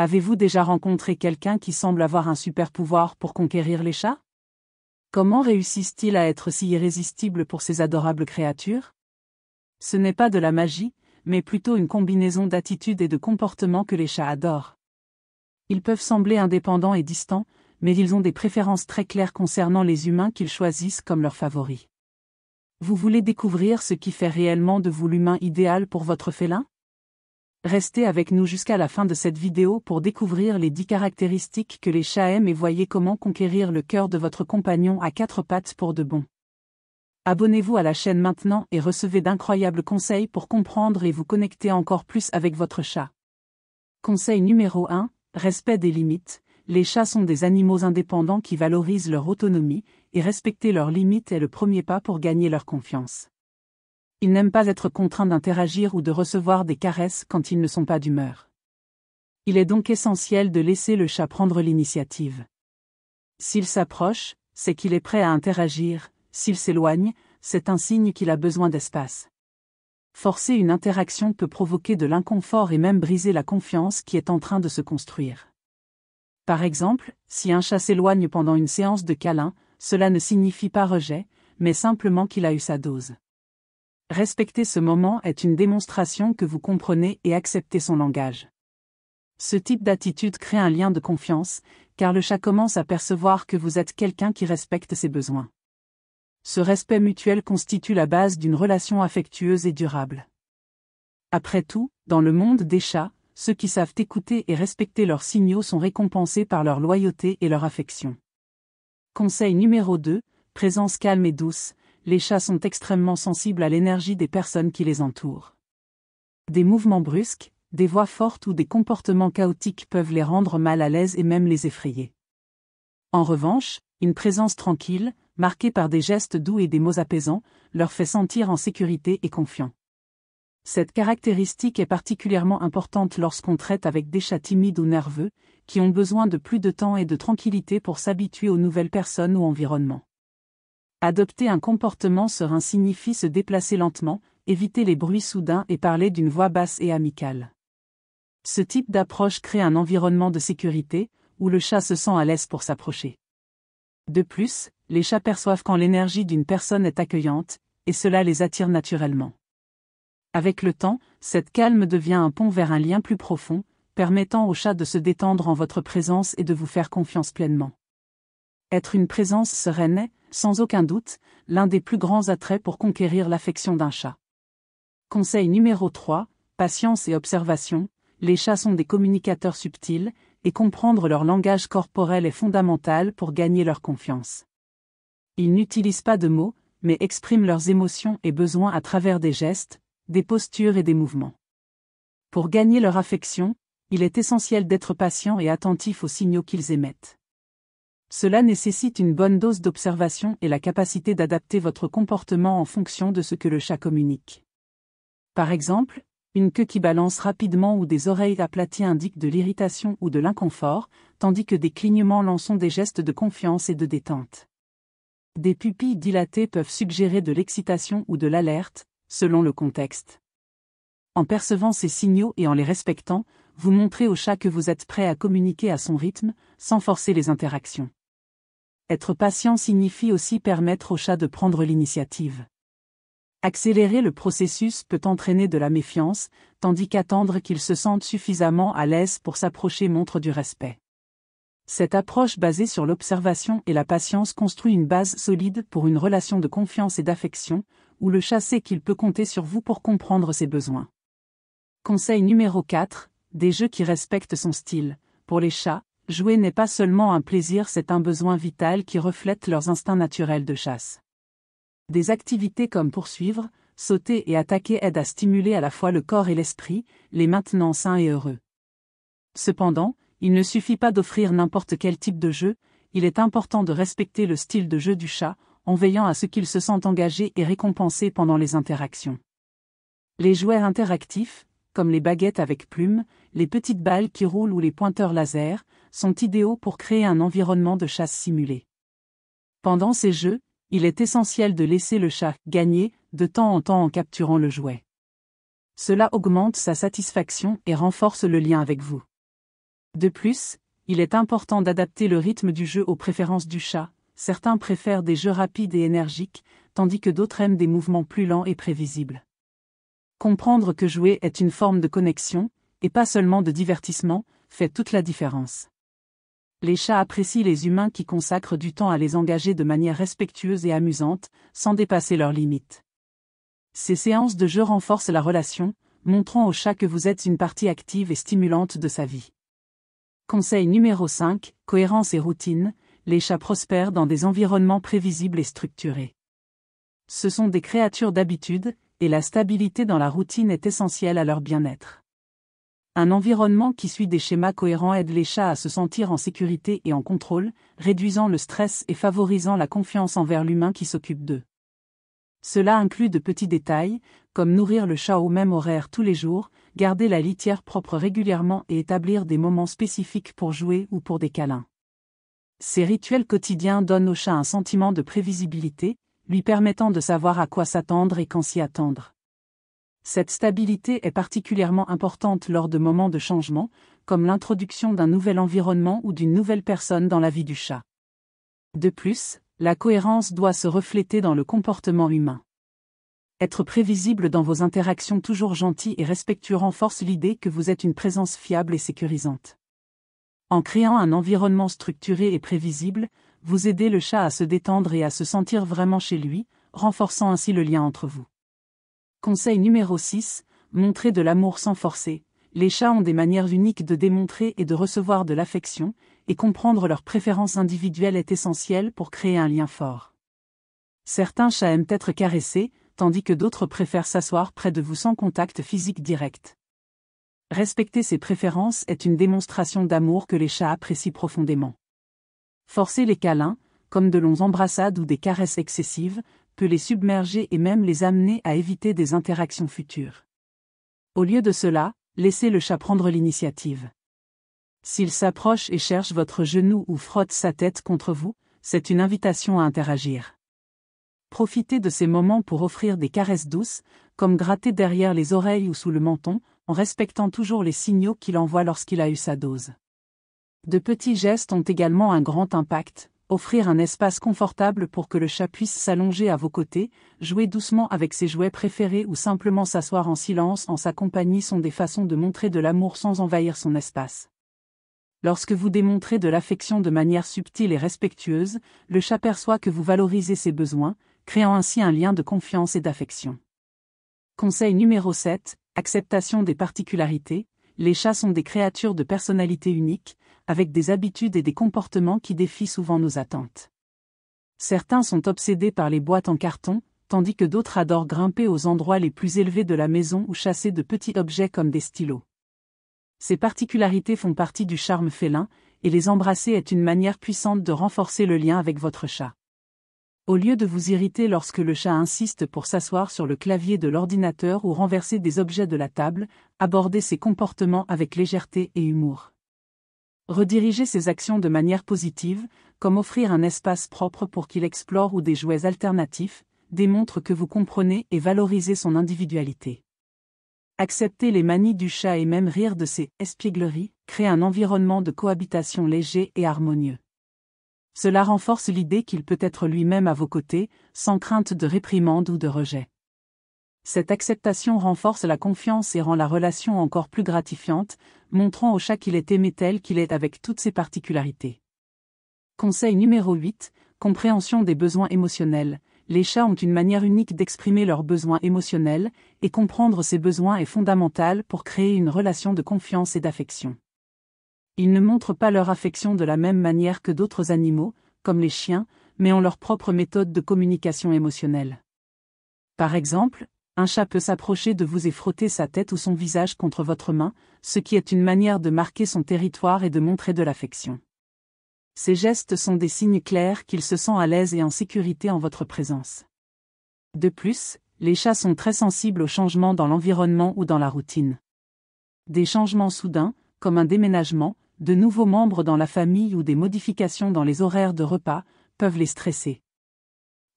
Avez-vous déjà rencontré quelqu'un qui semble avoir un super pouvoir pour conquérir les chats? Comment réussissent-ils à être si irrésistibles pour ces adorables créatures? Ce n'est pas de la magie, mais plutôt une combinaison d'attitudes et de comportements que les chats adorent. Ils peuvent sembler indépendants et distants, mais ils ont des préférences très claires concernant les humains qu'ils choisissent comme leurs favoris. Vous voulez découvrir ce qui fait réellement de vous l'humain idéal pour votre félin? Restez avec nous jusqu'à la fin de cette vidéo pour découvrir les 10 caractéristiques que les chats aiment et voyez comment conquérir le cœur de votre compagnon à 4 pattes pour de bon. Abonnez-vous à la chaîne maintenant et recevez d'incroyables conseils pour comprendre et vous connecter encore plus avec votre chat. Conseil numéro 1, respect des limites. Les chats sont des animaux indépendants qui valorisent leur autonomie, et respecter leurs limites est le premier pas pour gagner leur confiance. Ils n'aiment pas être contraints d'interagir ou de recevoir des caresses quand ils ne sont pas d'humeur. Il est donc essentiel de laisser le chat prendre l'initiative. S'il s'approche, c'est qu'il est prêt à interagir, s'il s'éloigne, c'est un signe qu'il a besoin d'espace. Forcer une interaction peut provoquer de l'inconfort et même briser la confiance qui est en train de se construire. Par exemple, si un chat s'éloigne pendant une séance de câlins, cela ne signifie pas rejet, mais simplement qu'il a eu sa dose. Respecter ce moment est une démonstration que vous comprenez et acceptez son langage. Ce type d'attitude crée un lien de confiance, car le chat commence à percevoir que vous êtes quelqu'un qui respecte ses besoins. Ce respect mutuel constitue la base d'une relation affectueuse et durable. Après tout, dans le monde des chats, ceux qui savent écouter et respecter leurs signaux sont récompensés par leur loyauté et leur affection. Conseil numéro 2, présence calme et douce. Les chats sont extrêmement sensibles à l'énergie des personnes qui les entourent. Des mouvements brusques, des voix fortes ou des comportements chaotiques peuvent les rendre mal à l'aise et même les effrayer. En revanche, une présence tranquille, marquée par des gestes doux et des mots apaisants, leur fait sentir en sécurité et confiant. Cette caractéristique est particulièrement importante lorsqu'on traite avec des chats timides ou nerveux, qui ont besoin de plus de temps et de tranquillité pour s'habituer aux nouvelles personnes ou environnements. Adopter un comportement serein signifie se déplacer lentement, éviter les bruits soudains et parler d'une voix basse et amicale. Ce type d'approche crée un environnement de sécurité, où le chat se sent à l'aise pour s'approcher. De plus, les chats perçoivent quand l'énergie d'une personne est accueillante, et cela les attire naturellement. Avec le temps, cette calme devient un pont vers un lien plus profond, permettant au chat de se détendre en votre présence et de vous faire confiance pleinement. Être une présence sereine est, sans aucun doute, l'un des plus grands attraits pour conquérir l'affection d'un chat. Conseil numéro 3, patience et observation. Les chats sont des communicateurs subtils, et comprendre leur langage corporel est fondamental pour gagner leur confiance. Ils n'utilisent pas de mots, mais expriment leurs émotions et besoins à travers des gestes, des postures et des mouvements. Pour gagner leur affection, il est essentiel d'être patient et attentif aux signaux qu'ils émettent. Cela nécessite une bonne dose d'observation et la capacité d'adapter votre comportement en fonction de ce que le chat communique. Par exemple, une queue qui balance rapidement ou des oreilles aplaties indiquent de l'irritation ou de l'inconfort, tandis que des clignements lents sont des gestes de confiance et de détente. Des pupilles dilatées peuvent suggérer de l'excitation ou de l'alerte, selon le contexte. En percevant ces signaux et en les respectant, vous montrez au chat que vous êtes prêt à communiquer à son rythme, sans forcer les interactions. Être patient signifie aussi permettre au chat de prendre l'initiative. Accélérer le processus peut entraîner de la méfiance, tandis qu'attendre qu'il se sente suffisamment à l'aise pour s'approcher montre du respect. Cette approche basée sur l'observation et la patience construit une base solide pour une relation de confiance et d'affection, où le chat sait qu'il peut compter sur vous pour comprendre ses besoins. Conseil numéro 4, des jeux qui respectent son style. Pour les chats, jouer n'est pas seulement un plaisir, c'est un besoin vital qui reflète leurs instincts naturels de chasse. Des activités comme poursuivre, sauter et attaquer aident à stimuler à la fois le corps et l'esprit, les maintenant sains et heureux. Cependant, il ne suffit pas d'offrir n'importe quel type de jeu, il est important de respecter le style de jeu du chat, en veillant à ce qu'il se sente engagé et récompensé pendant les interactions. Les jouets interactifs, comme les baguettes avec plumes, les petites balles qui roulent ou les pointeurs laser, sont idéaux pour créer un environnement de chasse simulé. Pendant ces jeux, il est essentiel de laisser le chat gagner, de temps en temps en capturant le jouet. Cela augmente sa satisfaction et renforce le lien avec vous. De plus, il est important d'adapter le rythme du jeu aux préférences du chat. Certains préfèrent des jeux rapides et énergiques, tandis que d'autres aiment des mouvements plus lents et prévisibles. Comprendre que jouer est une forme de connexion, et pas seulement de divertissement, fait toute la différence. Les chats apprécient les humains qui consacrent du temps à les engager de manière respectueuse et amusante, sans dépasser leurs limites. Ces séances de jeu renforcent la relation, montrant au chat que vous êtes une partie active et stimulante de sa vie. Conseil numéro 5, cohérence et routine, les chats prospèrent dans des environnements prévisibles et structurés. Ce sont des créatures d'habitude, et la stabilité dans la routine est essentielle à leur bien-être. Un environnement qui suit des schémas cohérents aide les chats à se sentir en sécurité et en contrôle, réduisant le stress et favorisant la confiance envers l'humain qui s'occupe d'eux. Cela inclut de petits détails, comme nourrir le chat au même horaire tous les jours, garder la litière propre régulièrement et établir des moments spécifiques pour jouer ou pour des câlins. Ces rituels quotidiens donnent au chat un sentiment de prévisibilité, lui permettant de savoir à quoi s'attendre et quand s'y attendre. Cette stabilité est particulièrement importante lors de moments de changement, comme l'introduction d'un nouvel environnement ou d'une nouvelle personne dans la vie du chat. De plus, la cohérence doit se refléter dans le comportement humain. Être prévisible dans vos interactions toujours gentil et respectueux renforce l'idée que vous êtes une présence fiable et sécurisante. En créant un environnement structuré et prévisible, vous aidez le chat à se détendre et à se sentir vraiment chez lui, renforçant ainsi le lien entre vous. Conseil numéro 6, montrez de l'amour sans forcer. Les chats ont des manières uniques de démontrer et de recevoir de l'affection, et comprendre leurs préférences individuelles est essentiel pour créer un lien fort. Certains chats aiment être caressés, tandis que d'autres préfèrent s'asseoir près de vous sans contact physique direct. Respecter ces préférences est une démonstration d'amour que les chats apprécient profondément. Forcer les câlins, comme de longues embrassades ou des caresses excessives, peut les submerger et même les amener à éviter des interactions futures. Au lieu de cela, laissez le chat prendre l'initiative. S'il s'approche et cherche votre genou ou frotte sa tête contre vous, c'est une invitation à interagir. Profitez de ces moments pour offrir des caresses douces, comme gratter derrière les oreilles ou sous le menton, en respectant toujours les signaux qu'il envoie lorsqu'il a eu sa dose. De petits gestes ont également un grand impact. Offrir un espace confortable pour que le chat puisse s'allonger à vos côtés, jouer doucement avec ses jouets préférés ou simplement s'asseoir en silence en sa compagnie sont des façons de montrer de l'amour sans envahir son espace. Lorsque vous démontrez de l'affection de manière subtile et respectueuse, le chat perçoit que vous valorisez ses besoins, créant ainsi un lien de confiance et d'affection. Conseil numéro 7, acceptation des particularités. Les chats sont des créatures de personnalité unique, avec des habitudes et des comportements qui défient souvent nos attentes. Certains sont obsédés par les boîtes en carton, tandis que d'autres adorent grimper aux endroits les plus élevés de la maison ou chasser de petits objets comme des stylos. Ces particularités font partie du charme félin, et les embrasser est une manière puissante de renforcer le lien avec votre chat. Au lieu de vous irriter lorsque le chat insiste pour s'asseoir sur le clavier de l'ordinateur ou renverser des objets de la table, abordez ces comportements avec légèreté et humour. Redirigez ses actions de manière positive, comme offrir un espace propre pour qu'il explore ou des jouets alternatifs, démontre que vous comprenez et valorisez son individualité. Accepter les manies du chat et même rire de ses espiègleries, crée un environnement de cohabitation léger et harmonieux. Cela renforce l'idée qu'il peut être lui-même à vos côtés, sans crainte de réprimande ou de rejet. Cette acceptation renforce la confiance et rend la relation encore plus gratifiante, montrant au chat qu'il est aimé tel qu'il est avec toutes ses particularités. Conseil numéro 8, compréhension des besoins émotionnels. Les chats ont une manière unique d'exprimer leurs besoins émotionnels, et comprendre ces besoins est fondamental pour créer une relation de confiance et d'affection. Ils ne montrent pas leur affection de la même manière que d'autres animaux, comme les chiens, mais ont leur propre méthode de communication émotionnelle. Par exemple, un chat peut s'approcher de vous et frotter sa tête ou son visage contre votre main, ce qui est une manière de marquer son territoire et de montrer de l'affection. Ces gestes sont des signes clairs qu'il se sent à l'aise et en sécurité en votre présence. De plus, les chats sont très sensibles aux changements dans l'environnement ou dans la routine. Des changements soudains, comme un déménagement, de nouveaux membres dans la famille ou des modifications dans les horaires de repas, peuvent les stresser.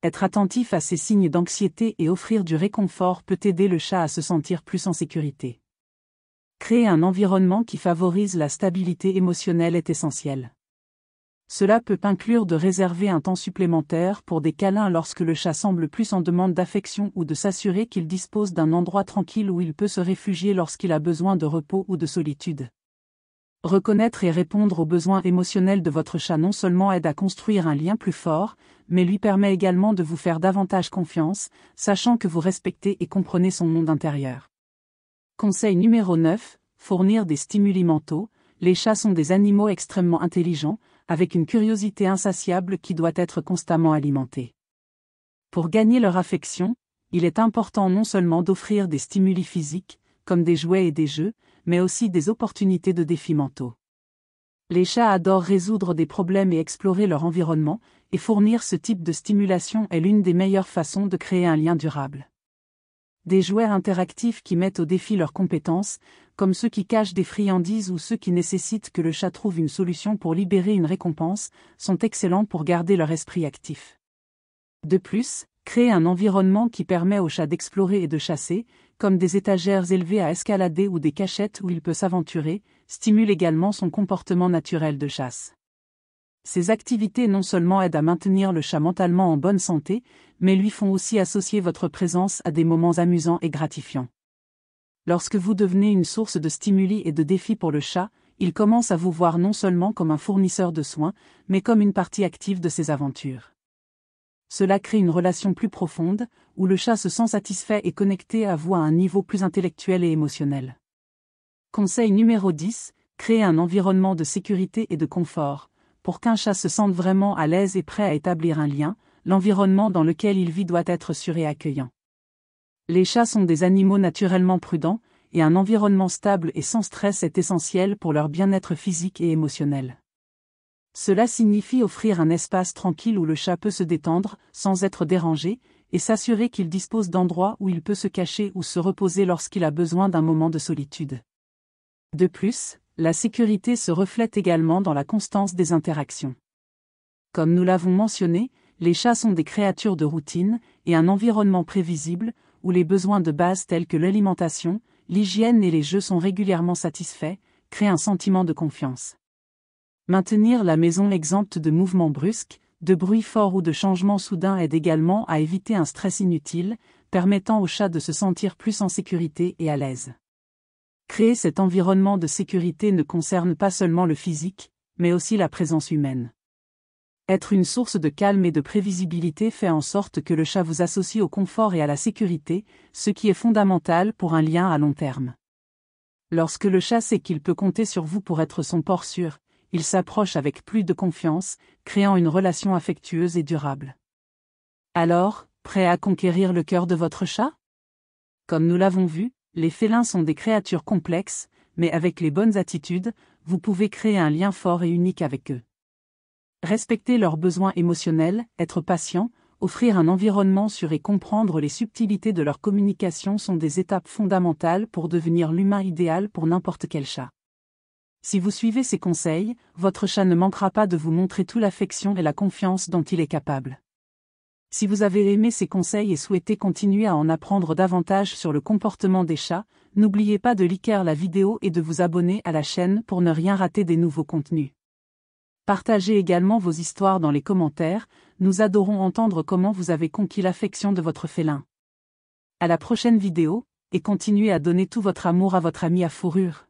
Être attentif à ces signes d'anxiété et offrir du réconfort peut aider le chat à se sentir plus en sécurité. Créer un environnement qui favorise la stabilité émotionnelle est essentiel. Cela peut inclure de réserver un temps supplémentaire pour des câlins lorsque le chat semble plus en demande d'affection ou de s'assurer qu'il dispose d'un endroit tranquille où il peut se réfugier lorsqu'il a besoin de repos ou de solitude. Reconnaître et répondre aux besoins émotionnels de votre chat non seulement aide à construire un lien plus fort, mais lui permet également de vous faire davantage confiance, sachant que vous respectez et comprenez son monde intérieur. Conseil numéro 9, fournir des stimuli mentaux. Les chats sont des animaux extrêmement intelligents, avec une curiosité insatiable qui doit être constamment alimentée. Pour gagner leur affection, il est important non seulement d'offrir des stimuli physiques, comme des jouets et des jeux, mais aussi des opportunités de défis mentaux. Les chats adorent résoudre des problèmes et explorer leur environnement, et fournir ce type de stimulation est l'une des meilleures façons de créer un lien durable. Des jouets interactifs qui mettent au défi leurs compétences, comme ceux qui cachent des friandises ou ceux qui nécessitent que le chat trouve une solution pour libérer une récompense, sont excellents pour garder leur esprit actif. De plus, créer un environnement qui permet au chat d'explorer et de chasser, comme des étagères élevées à escalader ou des cachettes où il peut s'aventurer, stimule également son comportement naturel de chasse. Ces activités non seulement aident à maintenir le chat mentalement en bonne santé, mais lui font aussi associer votre présence à des moments amusants et gratifiants. Lorsque vous devenez une source de stimuli et de défis pour le chat, il commence à vous voir non seulement comme un fournisseur de soins, mais comme une partie active de ses aventures. Cela crée une relation plus profonde, où le chat se sent satisfait et connecté à vous à un niveau plus intellectuel et émotionnel. Conseil numéro 10, créer un environnement de sécurité et de confort. Pour qu'un chat se sente vraiment à l'aise et prêt à établir un lien, l'environnement dans lequel il vit doit être sûr et accueillant. Les chats sont des animaux naturellement prudents, et un environnement stable et sans stress est essentiel pour leur bien-être physique et émotionnel. Cela signifie offrir un espace tranquille où le chat peut se détendre, sans être dérangé, et s'assurer qu'il dispose d'endroits où il peut se cacher ou se reposer lorsqu'il a besoin d'un moment de solitude. De plus, la sécurité se reflète également dans la constance des interactions. Comme nous l'avons mentionné, les chats sont des créatures de routine, et un environnement prévisible, où les besoins de base tels que l'alimentation, l'hygiène et les jeux sont régulièrement satisfaits, crée un sentiment de confiance. Maintenir la maison exempte de mouvements brusques, de bruits forts ou de changements soudains aide également à éviter un stress inutile, permettant au chat de se sentir plus en sécurité et à l'aise. Créer cet environnement de sécurité ne concerne pas seulement le physique, mais aussi la présence humaine. Être une source de calme et de prévisibilité fait en sorte que le chat vous associe au confort et à la sécurité, ce qui est fondamental pour un lien à long terme. Lorsque le chat sait qu'il peut compter sur vous pour être son port sûr, il s'approche avec plus de confiance, créant une relation affectueuse et durable. Alors, prêt à conquérir le cœur de votre chat ? Comme nous l'avons vu, les félins sont des créatures complexes, mais avec les bonnes attitudes, vous pouvez créer un lien fort et unique avec eux. Respecter leurs besoins émotionnels, être patient, offrir un environnement sûr et comprendre les subtilités de leur communication sont des étapes fondamentales pour devenir l'humain idéal pour n'importe quel chat. Si vous suivez ces conseils, votre chat ne manquera pas de vous montrer toute l'affection et la confiance dont il est capable. Si vous avez aimé ces conseils et souhaitez continuer à en apprendre davantage sur le comportement des chats, n'oubliez pas de liker la vidéo et de vous abonner à la chaîne pour ne rien rater des nouveaux contenus. Partagez également vos histoires dans les commentaires, nous adorons entendre comment vous avez conquis l'affection de votre félin. À la prochaine vidéo, et continuez à donner tout votre amour à votre ami à fourrure.